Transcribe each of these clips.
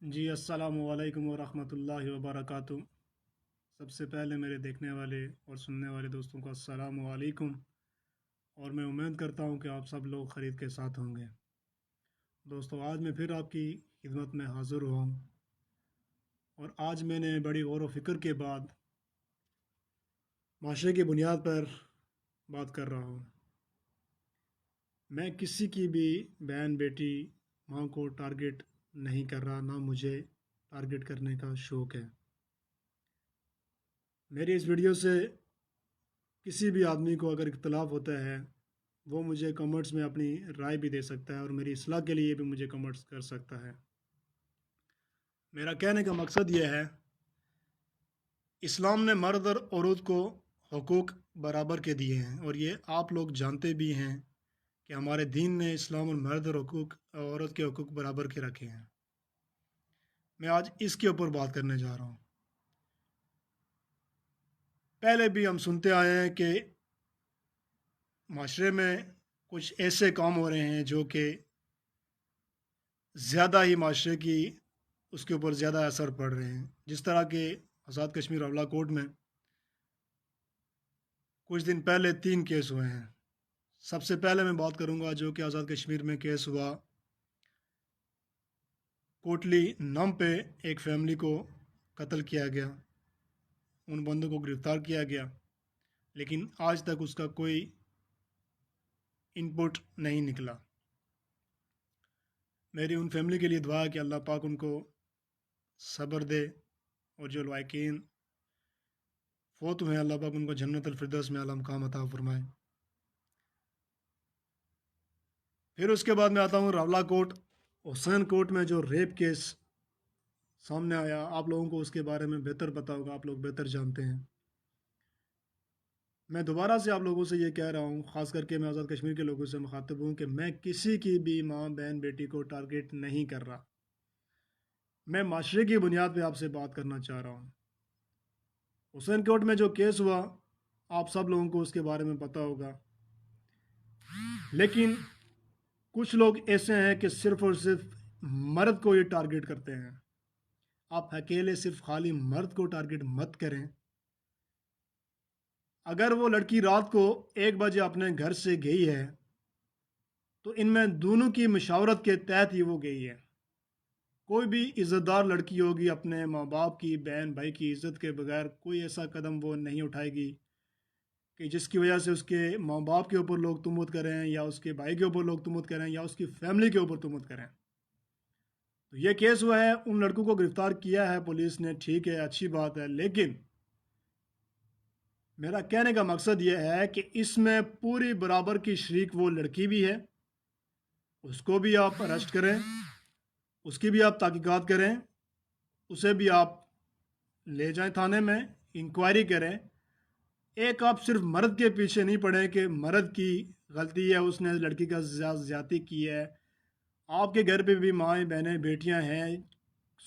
جی السلام علیکم ورحمۃ اللہ وبرکاتہ۔ سب سے پہلے میرے دیکھنے والے اور سننے والے دوستوں کو السلام علیکم، اور میں امید کرتا ہوں کہ آپ سب لوگ خرید کے ساتھ ہوں گے۔ دوستو، آج میں پھر آپ کی خدمت میں حاضر ہوا ہوں، اور آج میں نے بڑی غور و فکر کے بعد معاشرے کی بنیاد پر بات کر رہا ہوں۔ میں کسی کی بھی بہن بیٹی ماں کو ٹارگٹ نہیں کر رہا، نہ مجھے ٹارگٹ کرنے کا شوق ہے۔ میری اس ویڈیو سے کسی بھی آدمی کو اگر اختلاف ہوتا ہے، وہ مجھے کمنٹس میں اپنی رائے بھی دے سکتا ہے، اور میری اصلاح کے لیے بھی مجھے کمنٹس کر سکتا ہے۔ میرا کہنے کا مقصد یہ ہے، اسلام نے مرد اور عورت کو حقوق برابر کے دیے ہیں، اور یہ آپ لوگ جانتے بھی ہیں کہ ہمارے دین نے اسلام اور مرد اور عورت کے حقوق برابر کے رکھے ہیں۔ میں آج اس کے اوپر بات کرنے جا رہا ہوں۔ پہلے بھی ہم سنتے آئے ہیں کہ معاشرے میں کچھ ایسے کام ہو رہے ہیں جو کہ زیادہ ہی معاشرے کی اس کے اوپر زیادہ اثر پڑ رہے ہیں، جس طرح کہ آزاد کشمیر راولہ کوٹ میں کچھ دن پہلے 3 کیس ہوئے ہیں۔ سب سے پہلے میں بات کروں گا جو کہ آزاد کشمیر میں کیس ہوا کوٹلی نام پہ ایک فیملی کو قتل کیا گیا، ان بندوں کو گرفتار کیا گیا، لیکن آج تک اس کا کوئی ان پٹ نہیں نکلا۔ میری ان فیملی کے لیے دعا ہے کہ اللہ پاک ان کو صبر دے، اور جو لائقین فوت ہوئے ہیں اللہ پاک ان کو جنت الفردوس میں اعلیٰ مقام عطا فرمائے۔ پھر اس کے بعد میں آتا ہوں راولہ کوٹ حسین کوٹ میں جو ریپ کیس سامنے آیا۔ آپ لوگوں کو اس کے بارے میں بہتر پتہ ہوگا، آپ لوگ بہتر جانتے ہیں۔ میں دوبارہ سے آپ لوگوں سے یہ کہہ رہا ہوں، خاص کر کے میں آزاد کشمیر کے لوگوں سے مخاطب ہوں، کہ میں کسی کی بھی ماں بہن بیٹی کو ٹارگٹ نہیں کر رہا۔ میں معاشرے کی بنیاد پہ آپ سے بات کرنا چاہ رہا ہوں۔ حسین کوٹ میں جو کیس ہوا، آپ سب لوگوں کو اس کے بارے میں پتہ ہوگا، لیکن کچھ لوگ ایسے ہیں کہ صرف اور صرف مرد کو یہ ٹارگٹ کرتے ہیں۔ آپ اکیلے صرف خالی مرد کو ٹارگٹ مت کریں۔ اگر وہ لڑکی رات کو 1 بجے اپنے گھر سے گئی ہے تو ان میں دونوں کی مشاورت کے تحت ہی وہ گئی ہے۔ کوئی بھی عزت دار لڑکی ہوگی، اپنے ماں باپ کی، بہن بھائی کی عزت کے بغیر کوئی ایسا قدم وہ نہیں اٹھائے گی کہ جس کی وجہ سے اس کے ماں باپ کے اوپر لوگ تہمت کریں، یا اس کے بھائی کے اوپر لوگ تہمت کریں، یا اس کی فیملی کے اوپر تہمت کریں۔ تو یہ کیس ہوا ہے، ان لڑکوں کو گرفتار کیا ہے پولیس نے، ٹھیک ہے، اچھی بات ہے، لیکن میرا کہنے کا مقصد یہ ہے کہ اس میں پوری برابر کی شریک وہ لڑکی بھی ہے، اس کو بھی آپ اریسٹ کریں، اس کی بھی آپ تحقیقات کریں، اسے بھی آپ لے جائیں تھانے میں، انکوائری کریں۔ ایک آپ صرف مرد کے پیچھے نہیں پڑیں کہ مرد کی غلطی ہے، اس نے لڑکی کا زیادتی کی ہے۔ آپ کے گھر پہ بھی مائیں بہنیں بیٹیاں ہیں۔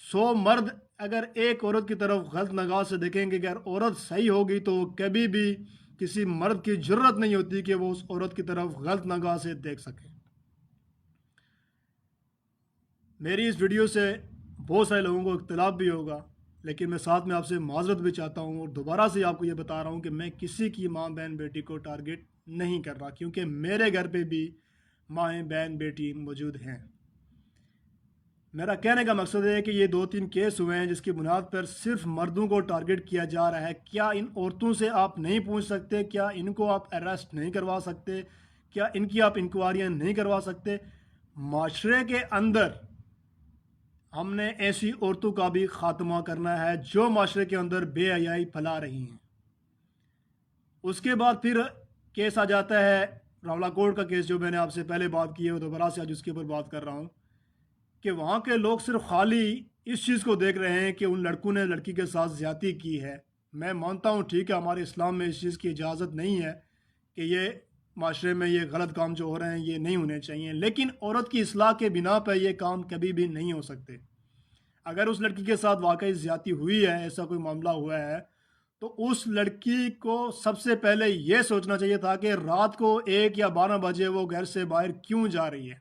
100 مرد اگر ایک عورت کی طرف غلط نگاہ سے دیکھیں گے، اگر عورت صحیح ہوگی تو کبھی بھی کسی مرد کی جرت نہیں ہوتی کہ وہ اس عورت کی طرف غلط نگاہ سے دیکھ سکے۔ میری اس ویڈیو سے بہت سارے لوگوں کو اختلاف بھی ہوگا، لیکن میں ساتھ میں آپ سے معذرت بھی چاہتا ہوں، اور دوبارہ سے آپ کو یہ بتا رہا ہوں کہ میں کسی کی ماں بہن بیٹی کو ٹارگٹ نہیں کر رہا، کیونکہ میرے گھر پہ بھی مائیں بہن بیٹی موجود ہیں۔ میرا کہنے کا مقصد ہے کہ یہ 2-3 کیس ہوئے ہیں جس کی بنیاد پر صرف مردوں کو ٹارگٹ کیا جا رہا ہے۔ کیا ان عورتوں سے آپ نہیں پوچھ سکتے؟ کیا ان کو آپ اریسٹ نہیں کروا سکتے؟ کیا ان کی آپ انکوائریاں نہیں کروا سکتے؟ معاشرے کے اندر ہم نے ایسی عورتوں کا بھی خاتمہ کرنا ہے جو معاشرے کے اندر بے حیائی پھیلا رہی ہیں۔ اس کے بعد پھر کیس آ جاتا ہے راولہ کوٹ کا کیس، جو میں نے آپ سے پہلے بات کی ہے، وہ دوبارہ سے آج اس کے اوپر بات کر رہا ہوں کہ وہاں کے لوگ صرف خالی اس چیز کو دیکھ رہے ہیں کہ ان لڑکوں نے لڑکی کے ساتھ زیادتی کی ہے۔ میں مانتا ہوں ٹھیک ہے، ہمارے اسلام میں اس چیز کی اجازت نہیں ہے کہ یہ معاشرے میں یہ غلط کام جو ہو رہے ہیں یہ نہیں ہونے چاہیے، لیکن عورت کی اصلاح کے بنا پہ یہ کام کبھی بھی نہیں ہو سکتے۔ اگر اس لڑکی کے ساتھ واقعی زیادتی ہوئی ہے، ایسا کوئی معاملہ ہوا ہے، تو اس لڑکی کو سب سے پہلے یہ سوچنا چاہیے تھا کہ رات کو 1 یا 12 بجے وہ گھر سے باہر کیوں جا رہی ہے۔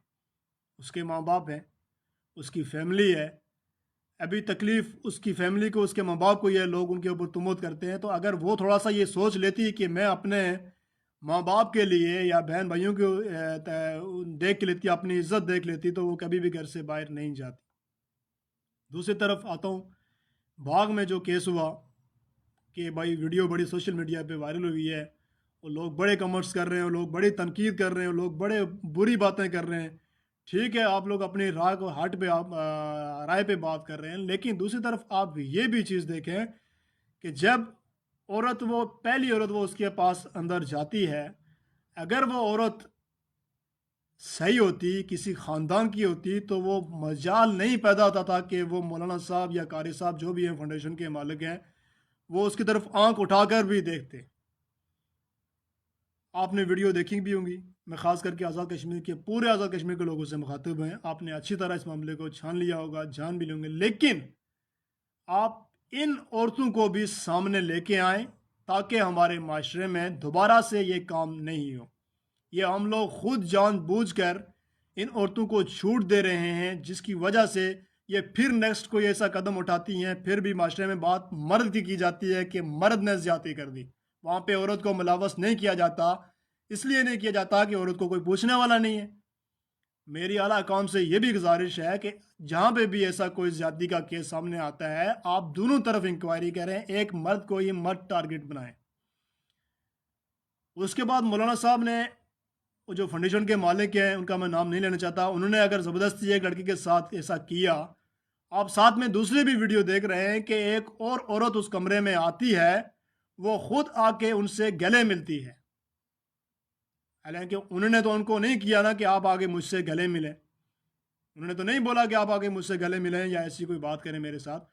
اس کے ماں باپ ہیں، اس کی فیملی ہے، ابھی تکلیف اس کی فیملی کو، اس کے ماں باپ کو، یہ لوگ ان کے اوپر تہمت کرتے ہیں. تو اگر وہ تھوڑا سا یہ سوچ لیتی کہ میں اپنے ماں باپ کے لیے یا بہن بھائیوں کو دیکھ لیتی، اپنی عزت دیکھ لیتی، تو وہ کبھی بھی گھر سے باہر نہیں جاتی. دوسری طرف آتا ہوں، باغ میں جو کیس ہوا کہ بھائی ویڈیو بڑی سوشل میڈیا پہ وائرل ہوئی ہے، اور لوگ بڑے کمنٹس کر رہے ہیں، لوگ بڑی تنقید کر رہے ہیں، لوگ بڑے بری باتیں کر رہے ہیں. ٹھیک ہے، آپ لوگ اپنی رائے کو رائے پہ بات کر رہے ہیں، لیکن دوسری طرف آپ یہ بھی چیز دیکھیں کہ جب پہلی عورت وہ اس کے پاس اندر جاتی ہے، اگر وہ عورت صحیح ہوتی، کسی خاندان کی ہوتی، تو وہ مجال نہیں پیدا ہوتا تھا کہ وہ مولانا صاحب یا قاری صاحب جو بھی ہیں فاؤنڈیشن کے مالک ہیں، وہ اس کی طرف آنکھ اٹھا کر بھی دیکھتے. آپ نے ویڈیو دیکھی بھی ہوں گی. میں خاص کر کے پورے آزاد کشمیر کے لوگوں سے مخاطب ہیں. آپ نے اچھی طرح اس معاملے کو چھان لیا ہوگا، جان بھی لیں گے، لیکن آپ ان عورتوں کو بھی سامنے لے کے آئیں تاکہ ہمارے معاشرے میں دوبارہ سے یہ کام نہیں ہو. یہ ہم لوگ خود جان بوجھ کر ان عورتوں کو چھوٹ دے رہے ہیں، جس کی وجہ سے یہ پھر نیکسٹ کوئی ایسا قدم اٹھاتی ہیں، پھر بھی معاشرے میں بات مرد کی جاتی ہے کہ مرد نے زیادتی کر دی. وہاں پہ عورت کو ملوث نہیں کیا جاتا، اس لیے نہیں کیا جاتا کہ عورت کو کوئی پوچھنے والا نہیں ہے. میری اعلیٰ اقوام سے یہ بھی گزارش ہے کہ جہاں پہ بھی ایسا کوئی زیادتی کا کیس سامنے آتا ہے، آپ دونوں طرف انکوائری کریں، ایک مرد کو یہ مرد ٹارگٹ بنائیں. اس کے بعد مولانا صاحب نے جو فاؤنڈیشن کے مالک ہیں، ان کا میں نام نہیں لینا چاہتا، انہوں نے اگر زبردستی ایک لڑکی کے ساتھ ایسا کیا، آپ ساتھ میں دوسری بھی ویڈیو دیکھ رہے ہیں کہ ایک اور عورت اس کمرے میں آتی ہے، وہ خود آ کے ان سے گلے ملتی ہے. حالانکہ انہوں نے تو ان کو نہیں کیا نا کہ آپ آگے مجھ سے گلے ملیں، انہوں نے تو نہیں بولا کہ آپ آگے مجھ سے گلے ملیں یا ایسی کوئی بات کریں میرے ساتھ.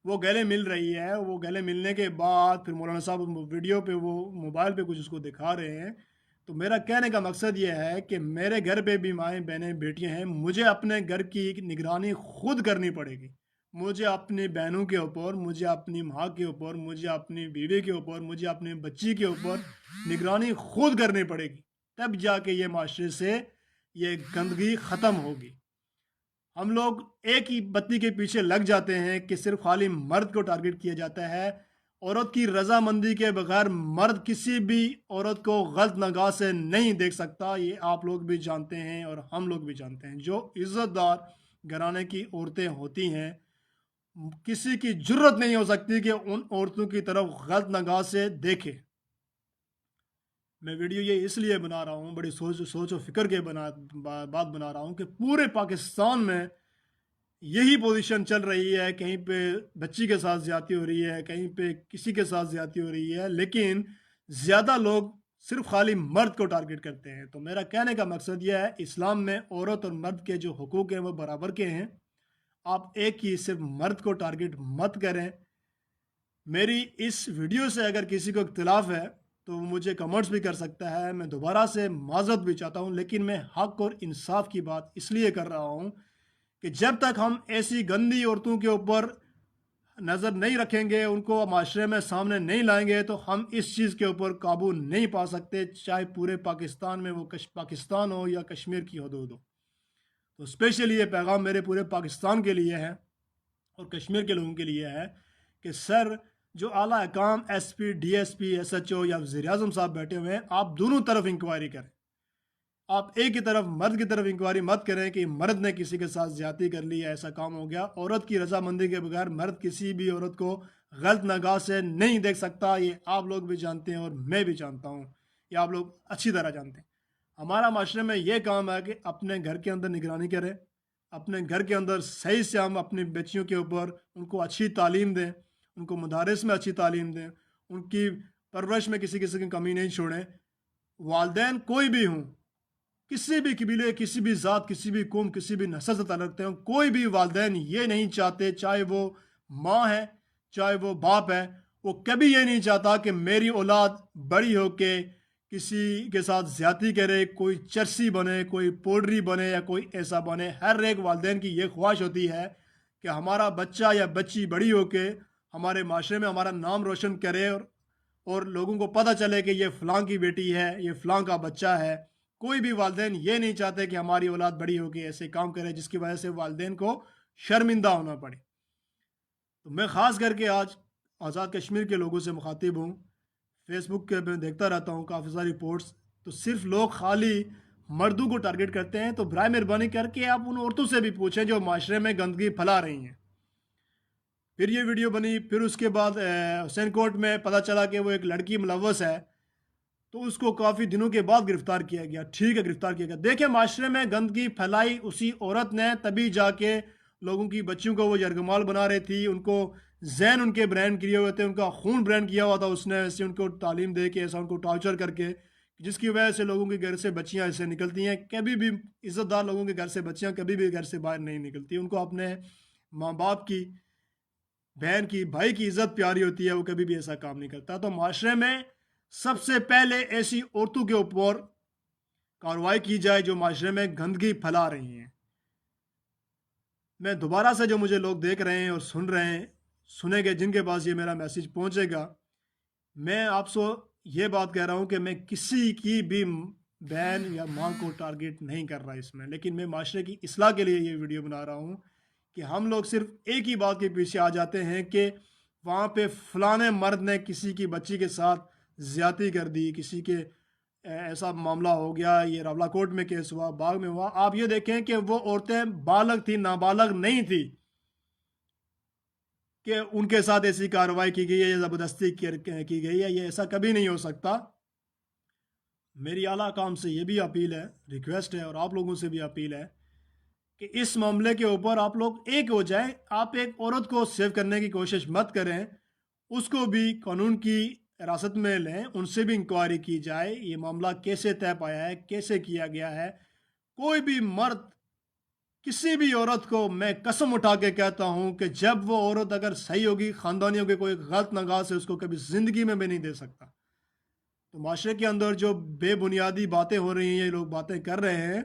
وہ گلے مل رہی ہے، وہ گلے ملنے کے بعد پھر مولانا صاحب ویڈیو پہ وہ موبائل پہ کچھ اس کو دکھا رہے ہیں. تو میرا کہنے کا مقصد یہ ہے کہ میرے گھر پہ بھی مائیں بہنیں بیٹیاں ہیں، مجھے اپنے گھر کی نگرانی خود کرنی پڑے گی. مجھے اپنی بہنوں کے اوپر، مجھے اپنی ماں کے اوپر، مجھے اپنی بیوی کے اوپر، مجھے اپنے بچی کے اوپر نگرانی خود کرنی پڑے گی، تب جا کے یہ معاشرے سے یہ گندگی ختم ہوگی. ہم لوگ ایک ہی بتی کے پیچھے لگ جاتے ہیں کہ صرف خالی مرد کو ٹارگٹ کیا جاتا ہے. عورت کی رضامندی کے بغیر مرد کسی بھی عورت کو غلط نگاہ سے نہیں دیکھ سکتا. یہ آپ لوگ بھی جانتے ہیں اور ہم لوگ بھی جانتے ہیں. جو عزت دار گھرانے کی عورتیں ہوتی ہیں، کسی کی جرت نہیں ہو سکتی کہ ان عورتوں کی طرف غلط نگاہ سے دیکھے. میں ویڈیو یہ اس لیے بنا رہا ہوں، بڑی سوچ و فکر کے بات بنا رہا ہوں کہ پورے پاکستان میں یہی پوزیشن چل رہی ہے. کہیں پہ بچی کے ساتھ زیادتی ہو رہی ہے، کہیں پہ کسی کے ساتھ زیادتی ہو رہی ہے، لیکن زیادہ لوگ صرف خالی مرد کو ٹارگٹ کرتے ہیں. تو میرا کہنے کا مقصد یہ ہے، اسلام میں عورت اور مرد کے جو حقوق ہیں وہ برابر کے ہیں. آپ ایک ہی صرف مرد کو ٹارگٹ مت کریں. میری اس ویڈیو سے اگر کسی کو اختلاف ہے تو وہ مجھے کمنٹس بھی کر سکتا ہے. میں دوبارہ سے معذرت بھی چاہتا ہوں، لیکن میں حق اور انصاف کی بات اس لیے کر رہا ہوں کہ جب تک ہم ایسی گندی عورتوں کے اوپر نظر نہیں رکھیں گے، ان کو معاشرے میں سامنے نہیں لائیں گے، تو ہم اس چیز کے اوپر قابو نہیں پا سکتے، چاہے پورے پاکستان میں وہ پاکستان ہو یا کشمیر کی حدود ہو. تو اسپیشلی یہ پیغام میرے پورے پاکستان کے لیے ہے اور کشمیر کے لوگوں کے لیے ہے کہ سر، جو اعلیٰ حکام S P, D S P, S H O یا وزیر اعظم صاحب بیٹھے ہوئے ہیں، آپ دونوں طرف انکوائری کریں. آپ ایک ہی طرف مرد کی طرف انکوائری مت کریں کہ مرد نے کسی کے ساتھ زیادتی کر لی ہے، ایسا کام ہو گیا. عورت کی رضامندی کے بغیر مرد کسی بھی عورت کو غلط نگاہ سے نہیں دیکھ سکتا. یہ آپ لوگ بھی جانتے ہیں اور میں بھی جانتا ہوں، یہ آپ لوگ اچھی طرح جانتے ہیں. ہمارا معاشرے میں یہ کام ہے کہ اپنے گھر کے اندر نگرانی کریں، اپنے گھر کے اندر صحیح سے ہم اپنی بچیوں کے اوپر ان کو اچھی تعلیم دیں، ان کو مدارس میں اچھی تعلیم دیں، ان کی پرورش میں کسی کی کمی نہیں چھوڑیں. والدین کوئی بھی ہوں، کسی بھی قبیلے، کسی بھی ذات، کسی بھی قوم، کسی بھی نسل سے تعلق رکھتے ہوں، کوئی بھی والدین یہ نہیں چاہتے، چاہے وہ ماں ہے چاہے وہ باپ ہے، وہ کبھی یہ نہیں چاہتا کہ میری اولاد بڑی ہو کے کسی کے ساتھ زیادتی کرے، کوئی چرسی بنے، کوئی پوڈری بنے یا کوئی ایسا بنے. ہر ایک والدین کی یہ خواہش ہوتی ہے کہ ہمارا بچہ یا بچی بڑی ہو کے ہمارے معاشرے میں ہمارا نام روشن کرے اور لوگوں کو پتہ چلے کہ یہ فلاں کی بیٹی ہے، یہ فلاں کا بچہ ہے. کوئی بھی والدین یہ نہیں چاہتے کہ ہماری اولاد بڑی ہو کے ایسے کام کرے جس کی وجہ سے والدین کو شرمندہ ہونا پڑے. تو میں خاص کر کے آج آزاد کشمیر کے لوگوں سے مخاطب ہوں. فیس بک کے میں دیکھتا رہتا ہوں کافی ساری رپورٹس، تو صرف لوگ خالی مردوں کو ٹارگٹ کرتے ہیں. تو برائے مہربانی کر کے آپ ان عورتوں سے بھی پوچھیں جو معاشرے میں گندگی پھیلا رہی ہیں. پھر یہ ویڈیو بنی، پھر اس کے بعد حسین کوٹ میں پتہ چلا کہ وہ ایک لڑکی ملوث ہے، تو اس کو کافی دنوں کے بعد گرفتار کیا گیا. ٹھیک ہے، گرفتار کیا گیا. دیکھیں، معاشرے میں گندگی پھیلائی اسی عورت نے، تبھی جا کے لوگوں کی بچیوں کو وہ یرغمال بنا رہی تھی. ان کو ذہن ان کے برین کیے ہوئے تھے، ان کا خون برین کیا ہوا تھا اس نے، ایسے ان کو تعلیم دے کے، ایسا ان کو ٹارچر کر کے، جس کی وجہ سے لوگوں کے گھر سے بچیاں ایسے نکلتی ہیں. کبھی بھی عزت دار لوگوں کے گھر سے بچیاں کبھی بھی گھر سے باہر نہیں نکلتی. ان کو اپنے ماں باپ کی، بہن کی، بھائی کی عزت پیاری ہوتی ہے، وہ کبھی بھی ایسا کام نہیں کرتا. تو معاشرے میں سب سے پہلے ایسی عورتوں کے اوپر کارروائی کی جائے جو معاشرے میں گندگی پھیلا رہی ہیں. میں دوبارہ سے جو مجھے لوگ دیکھ رہے ہیں اور سن رہے ہیں، سنیں گے، جن کے پاس یہ میرا میسیج پہنچے گا، میں آپ سے یہ بات کہہ رہا ہوں کہ میں کسی کی بھی بہن یا ماں کو ٹارگٹ نہیں کر رہا اس میں، لیکن میں معاشرے کی اصلاح کے لیے یہ ویڈیو بنا رہا ہوں کہ ہم لوگ صرف ایک ہی بات کے پیچھے آ جاتے ہیں کہ وہاں پہ فلاں مرد نے کسی کی بچی کے ساتھ زیادتی کر دی، کسی کے ایسا معاملہ ہو گیا، یہ راولہ کوٹ میں کیس ہوا، باغ میں ہوا. آپ یہ دیکھیں کہ وہ عورتیں بالغ تھیں، نابالغ نہیں تھی کہ ان کے ساتھ ایسی کارروائی کی گئی ہے یا زبردستی کی گئی ہے. یہ ایسا کبھی نہیں ہو سکتا. میری اعلیٰ کام سے یہ بھی اپیل ہے، ریکویسٹ ہے، اور آپ لوگوں سے بھی اپیل ہے کہ اس معاملے کے اوپر آپ لوگ ایک ہو جائیں. آپ ایک عورت کو سیو کرنے کی کوشش مت کریں، اس کو بھی قانون کی حراست میں لیں، ان سے بھی انکوائری کی جائے. یہ معاملہ کیسے طے پایا ہے، کیسے کیا گیا ہے. کوئی بھی مرد کسی بھی عورت کو، میں قسم اٹھا کے کہتا ہوں کہ جب وہ عورت اگر صحیح ہوگی، خاندانیوں کے کوئی غلط نگاہ سے اس کو کبھی زندگی میں بھی نہیں دے سکتا. تو معاشرے کے اندر جو بے بنیادی باتیں ہو رہی ہیں، یہ لوگ باتیں کر رہے ہیں،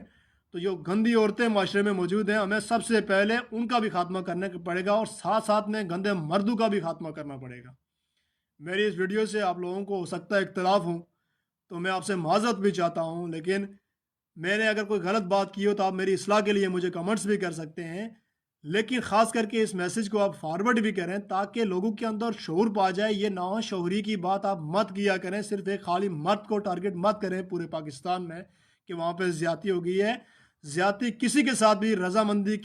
تو جو گندی عورتیں معاشرے میں موجود ہیں، ہمیں سب سے پہلے ان کا بھی خاتمہ کرنا پڑے گا، اور ساتھ ساتھ میں گندے مردوں کا بھی خاتمہ کرنا پڑے گا. میری اس ویڈیو سے آپ لوگوں کو ہو سکتا ہے اختلاف ہوں، تو میں آپ سے معذرت بھی چاہتا ہوں، لیکن میں نے اگر کوئی غلط بات کی ہو تو آپ میری اصلاح کے لیے مجھے کمنٹس بھی کر سکتے ہیں. لیکن خاص کر کے اس میسیج کو آپ فارورڈ بھی کریں تاکہ لوگوں کے اندر شعور پا جائے. یہ نا شعوری کی بات آپ مت کیا کریں، صرف ایک خالی مرد کو ٹارگٹ مت کریں پورے پاکستان میں کہ وہاں پہ زیادتی ہو گئی ہے. زیادتی کسی کے ساتھ بھی رضامندی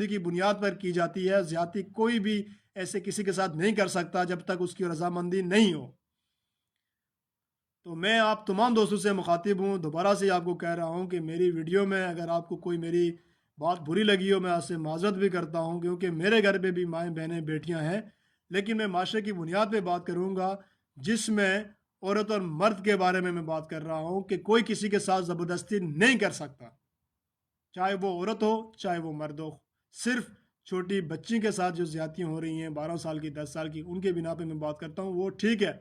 کی بنیاد پر کی جاتی ہے. زیادتی کوئی بھی ایسے کسی کے ساتھ نہیں کر سکتا جب تک اس کی رضامندی نہیں ہو. تو میں آپ تمام دوستوں سے مخاطب ہوں، دوبارہ سے آپ کو کہہ رہا ہوں کہ میری ویڈیو میں اگر آپ کو کوئی میری بات بری لگی ہو، میں آپ سے معذرت بھی کرتا ہوں، کیونکہ میرے گھر پہ بھی مائیں بہنیں بیٹیاں ہیں. لیکن میں معاشرے کی بنیاد پہ بات کروں گا، جس میں عورت اور مرد کے بارے میں بات کر رہا ہوں کہ کوئی کسی کے ساتھ زبردستی نہیں کر سکتا، چاہے وہ عورت ہو چاہے وہ مرد ہو. صرف چھوٹی بچی کے ساتھ جو زیادتیاں ہو رہی ہیں 12 سال کی 10 سال کی، ان کے بنا پہ میں بات کرتا ہوں، وہ ٹھیک ہے.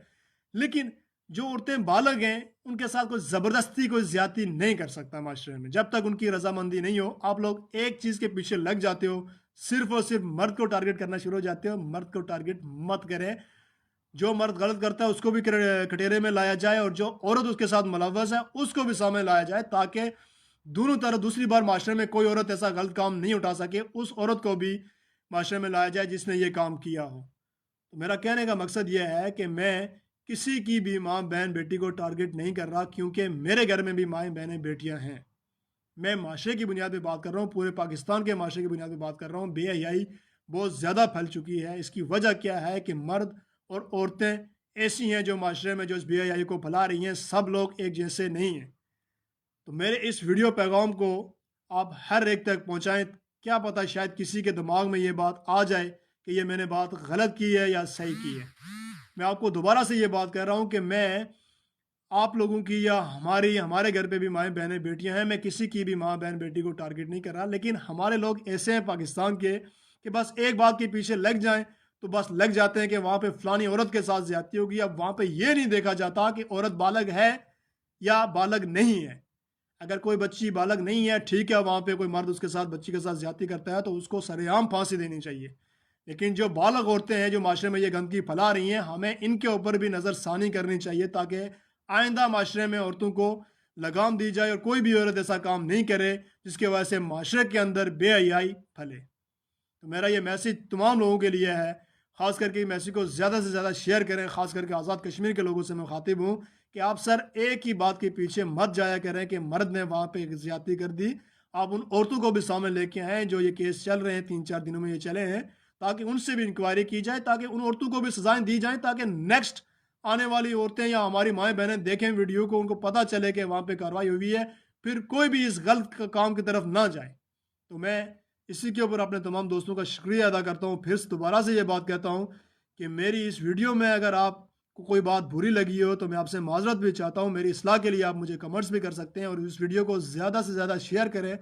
لیکن جو عورتیں بالغ ہیں ان کے ساتھ کوئی زبردستی کوئی زیادتی نہیں کر سکتا معاشرے میں، جب تک ان کی رضامندی نہیں ہو. آپ لوگ ایک چیز کے پیچھے لگ جاتے ہو، صرف اور صرف مرد کو ٹارگٹ کرنا شروع ہو جاتے ہو. مرد کو ٹارگٹ مت کریں. جو مرد غلط کرتا ہے اس کو بھی کٹہرے میں لایا جائے، اور جو عورت اس کے ساتھ ملوث ہے اس کو بھی سامنے لایا جائے، تاکہ دونوں طرف دوسری بار معاشرے میں کوئی عورت ایسا غلط کام نہیں اٹھا سکے. اس عورت کو بھی معاشرے میں لایا جائے جس نے یہ کام کیا ہو. تو میرا کہنے کا مقصد یہ ہے کہ میں کسی کی بھی ماں بہن بیٹی کو ٹارگٹ نہیں کر رہا، کیونکہ میرے گھر میں بھی مائیں بہنیں بیٹیاں ہیں. میں معاشرے کی بنیاد پہ بات کر رہا ہوں، پورے پاکستان کے معاشرے کی بنیاد پہ بات کر رہا ہوں. بے حیائی بہت زیادہ پھیل چکی ہے. اس کی وجہ کیا ہے کہ مرد اور عورتیں ایسی ہیں جو معاشرے میں جو اس بے حیائی کو پھیلا رہی ہیں. سب لوگ ایک جیسے نہیں ہیں. تو میرے اس ویڈیو پیغام کو آپ ہر ایک تک پہنچائیں. کیا پتہ شاید کسی کے دماغ میں یہ بات آ جائے کہ یہ میں نے بات غلط کی ہے یا صحیح کی ہے. میں آپ کو دوبارہ سے یہ بات کہہ رہا ہوں کہ میں آپ لوگوں کی یا ہمارے گھر پہ بھی مائیں بہنیں بیٹیاں ہیں، میں کسی کی بھی ماں بہن بیٹی کو ٹارگٹ نہیں کر رہا. لیکن ہمارے لوگ ایسے ہیں پاکستان کے کہ بس ایک بات کے پیچھے لگ جائیں تو بس لگ جاتے ہیں کہ وہاں پہ فلانی عورت کے ساتھ زیادتی ہوگی. اب وہاں پہ یہ نہیں دیکھا جاتا کہ عورت بالغ ہے یا بالغ نہیں ہے. اگر کوئی بچی بالغ نہیں ہے، ٹھیک ہے، وہاں پہ کوئی مرد اس کے ساتھ بچی کے ساتھ زیادتی کرتا ہے تو اس کو سرے عام پھانسی دینی چاہیے. لیکن جو بالغ عورتیں ہیں جو معاشرے میں یہ گندگی پھیلا رہی ہیں، ہمیں ان کے اوپر بھی نظر ثانی کرنی چاہیے تاکہ آئندہ معاشرے میں عورتوں کو لگام دی جائے اور کوئی بھی عورت ایسا کام نہیں کرے جس کی وجہ سے معاشرے کے اندر بے حیائی پھیلے. تو میرا یہ میسیج تمام لوگوں کے لیے ہے، خاص کر کے یہ میسیج کو زیادہ سے زیادہ شیئر کریں، خاص کر کے آزاد کشمیر کے لوگوں سے میں مخاطب ہوں کہ آپ سر ایک ہی بات کے پیچھے مت جایا کریں کہ مرد نے وہاں پہ زیادتی کر دی، آپ ان عورتوں کو بھی سامنے لے کے آئیں جو یہ کیس چل رہے ہیں، 3-4 دنوں میں یہ چلے ہیں، تاکہ ان سے بھی انکوائری کی جائے، تاکہ ان عورتوں کو بھی سزائیں دی جائیں، تاکہ نیکسٹ آنے والی عورتیں یا ہماری مائیں بہنیں دیکھیں ویڈیو کو، ان کو پتہ چلے کہ وہاں پہ کارروائی ہوئی ہے، پھر کوئی بھی اس غلط کام کی طرف نہ جائے۔ تو میں اسی کے اوپر اپنے تمام دوستوں کا شکریہ ادا کرتا ہوں، پھر دوبارہ سے یہ بات کہتا ہوں کہ میری اس ویڈیو میں اگر آپ کو کوئی بات بری لگی ہو تو میں آپ سے معذرت بھی چاہتا ہوں، میری اصلاح کے لیے آپ مجھے کمنٹس بھی کر سکتے ہیں، اور اس ویڈیو کو زیادہ سے زیادہ شیئر کریں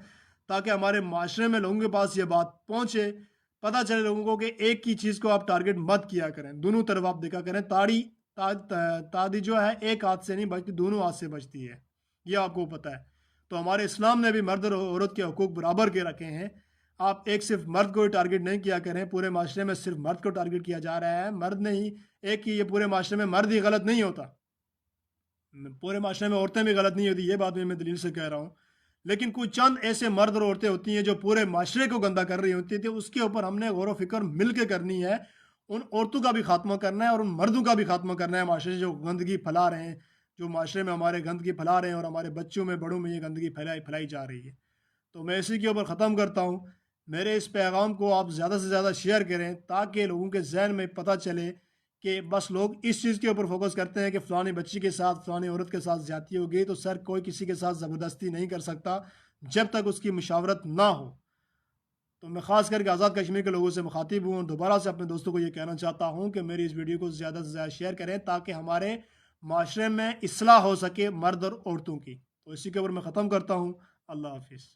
تاکہ ہمارے معاشرے میں لوگوں کے پاس یہ بات پہنچے، پتہ چلے لوگوں کو کہ ایک کی چیز کو آپ ٹارگٹ مت کیا کریں، دونوں طرف آپ دیکھا کریں، تاڑی جو ہے ایک ہاتھ سے نہیں بجتی، دونوں ہاتھ سے بجتی ہے، یہ آپ کو پتہ ہے۔ تو ہمارے اسلام نے بھی مرد اور عورت کے حقوق برابر کے رکھے ہیں، آپ ایک صرف مرد کو ہی ٹارگٹ نہیں کیا کریں، پورے معاشرے میں صرف مرد کو ٹارگٹ کیا جا رہا ہے، مرد نہیں ایک ہی، یہ پورے معاشرے میں مرد ہی غلط نہیں ہوتا، پورے معاشرے میں عورتیں بھی غلط نہیں ہوتی، یہ بات میں دلیل سے کہہ رہا ہوں، لیکن کچھ چند ایسے مرد اور عورتیں ہوتی ہیں جو پورے معاشرے کو گندہ کر رہی ہوتی تھیں، اس کے اوپر ہم نے غور و فکر مل کے کرنی ہے، ان عورتوں کا بھی خاتمہ کرنا ہے اور ان مردوں کا بھی خاتمہ کرنا ہے، معاشرے سے جو گندگی پھیلا رہے ہیں، جو معاشرے میں ہمارے گندگی پھیلا رہے ہیں اور ہمارے بچوں میں بڑوں میں یہ گندگی پھیلائی جا رہی ہے۔ تو میں اسی کے اوپر ختم کرتا ہوں، میرے اس پیغام کو آپ زیادہ سے زیادہ شیئر کریں تاکہ لوگوں کے ذہن میں پتہ چلے کہ بس لوگ اس چیز کے اوپر فوکس کرتے ہیں کہ فلانی بچی کے ساتھ، فلانی عورت کے ساتھ زیادتی ہو گئی، تو سر کوئی کسی کے ساتھ زبردستی نہیں کر سکتا جب تک اس کی مشاورت نہ ہو۔ تو میں خاص کر کے آزاد کشمیر کے لوگوں سے مخاطب ہوں اور دوبارہ سے اپنے دوستوں کو یہ کہنا چاہتا ہوں کہ میری اس ویڈیو کو زیادہ سے زیادہ شیئر کریں تاکہ ہمارے معاشرے میں اصلاح ہو سکے مرد اور عورتوں کی۔ تو اسی کے اوپر میں ختم کرتا ہوں، اللہ حافظ۔